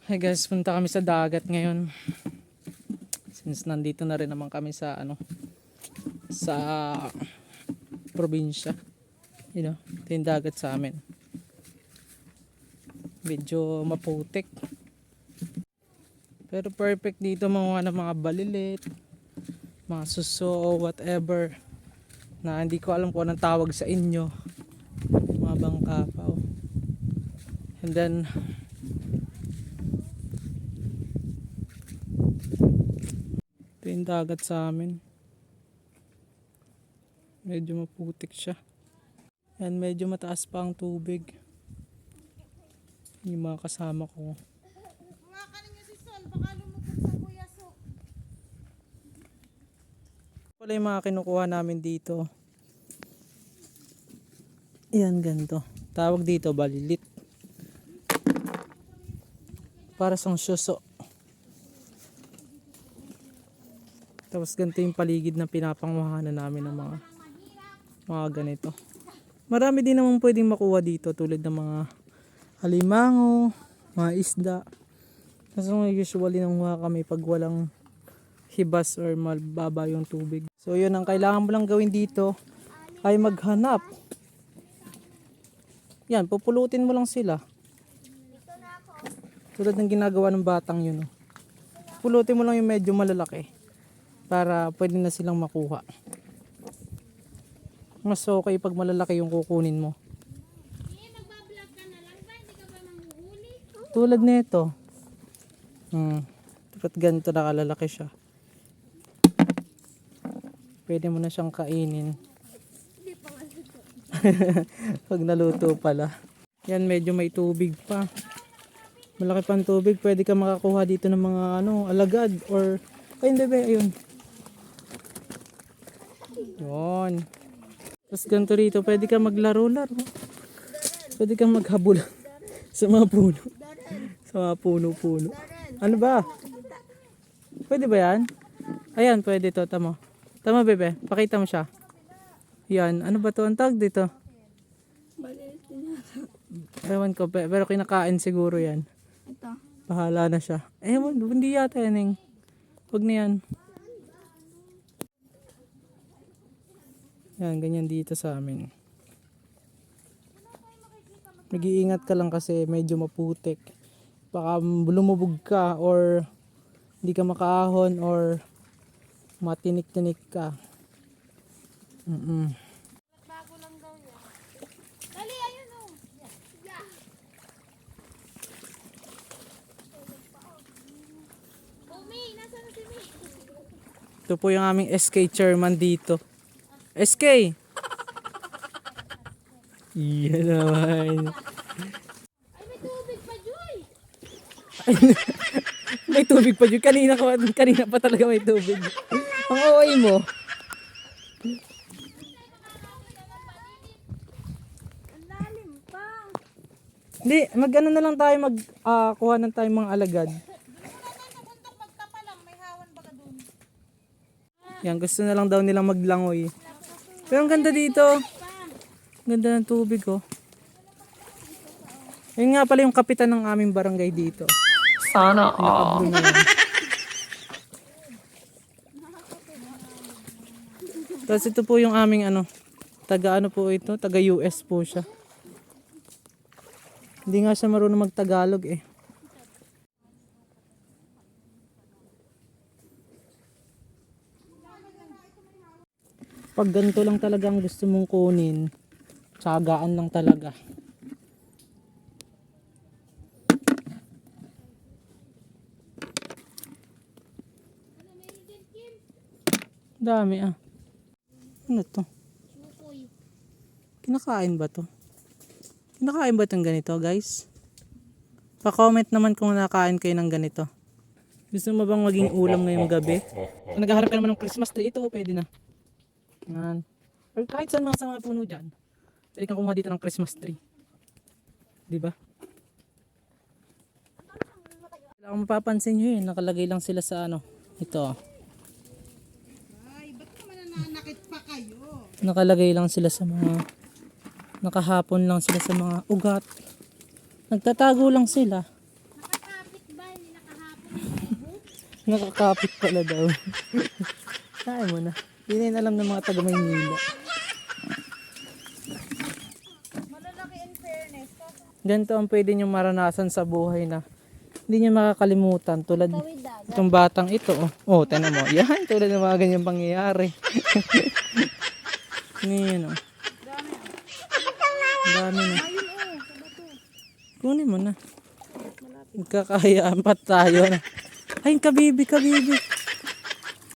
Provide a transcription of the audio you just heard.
Hey guys, punta kami sa dagat ngayon. Since nandito na rin naman kami sa sa probinsya. Ito yung dagat sa amin. Medyo maputik. Pero perfect dito mga mga balilit, mga suso, whatever. Na hindi ko alam kung anong tawag sa inyo. Mga bangkapaw. And then ito yung dagat sa amin. Medyo maputik siya. And medyo mataas pa ang tubig. Yung mga kasama ko. Wala yung mga kinukuha namin dito. Yan ganito. Tawag dito balilit. Para sang suso. Tapos ganito yung paligid na pinapanguhanan namin ng mga ganito. Marami din naman pwedeng makuha dito tulad ng mga halimango, mga isda. Kasi usually nanguha kami pag walang hibas or mababa yung tubig. So yun, ang kailangan mo lang gawin dito ay maghanap. Yan, pupulutin mo lang sila. Tulad ng ginagawa ng batang yun. Pulutin mo lang yung medyo malalaki para pwede na silang makuha. Mas okay pag malalaki yung kukunin mo. Tulad nito. Dapat ganito nakalalaki siya. Pwede mo na siyang kainin. Pag naluto pala. Yan, medyo may tubig pa. Malaki pang tubig. Pwede ka makakuha dito ng mga alagad or ay hindi ba ayun. Yun. Tapos ganito rito, pwede ka maglaro-laro. Pwede ka maghabol sa mga puno. Sa mga puno-puno. Ano ba? Pwede ba yan? Ayan, pwede to. Tama. Tama, bebe. Pakita mo siya. Yan. Ano ba to? Ang tawag dito? Ewan ko. Pero kinakain siguro yan. Ito. Bahala na siya. Hindi yata yan. Huwag na yan. Yan, ganyan dito sa amin. Nag-iingat ka lang kasi medyo maputik. Baka lumubog ka or hindi ka makaahon or matinik-tinik ka. Bago lang daw yan. Dali, ayun o. May, nasa na si May? Ito po yung aming SK chairman dito. SK! Iyan naman. Ay, may tubig pa, Joy! May tubig pa dyan. Kanina pa talaga may tubig. Ang away mo. Ang lalim pa. Hindi, mag-ano na lang tayo, kuha na tayo mga alagad. Magtapa lang, may hawan baga dun. Yan, gusto na lang daw nilang maglangoy. Pero ang ganda dito. Ang ganda ng tubig, oh. Yun nga pala yung kapitan ng aming barangay dito. Sana all. Tapos ito po yung aming taga po ito, taga US po siya. Hindi nga siya marunong mag-Tagalog eh. Pag ganito lang talaga ang gusto mong kunin, tsagaan lang talaga. Dami ah. Ano to? Kinakain ba to? Kinakain ba itong ganito, guys? Pa-comment naman kung nakain kayo ng ganito. Gusto mo bang maging ulam ngayong gabi? Kung naghaharap ka naman ng Christmas tree, ito pwede na. Yan. Or kahit saan mga sa mga puno dyan. Pwede kang kumuha dito ng Christmas tree. Diba? Kung mapapansin nyo yun, nakalagay lang sila sa ito. Ay, ba't naman nananakit pa kayo? Nakalagay lang sila sa mga, nakahapon lang sila sa mga ugat. Nagtatago lang sila. Nakakapit ba? Nakakapit pala daw. Kaya mo na. Hindi na yun alam ng mga taga Maynila. Malalaki in fairness. Ganito ang pwede nyo maranasan sa buhay na hindi nyo makakalimutan. Tulad Tawid dagat. itong batang ito. Oh, tanan mo. Yan, tulad ng mga ganyang pangyayari. Ngayon, oh. Dami na. Kunin mo na. Magkakayaan pa tayo na. Ay, kabibi, kabibi.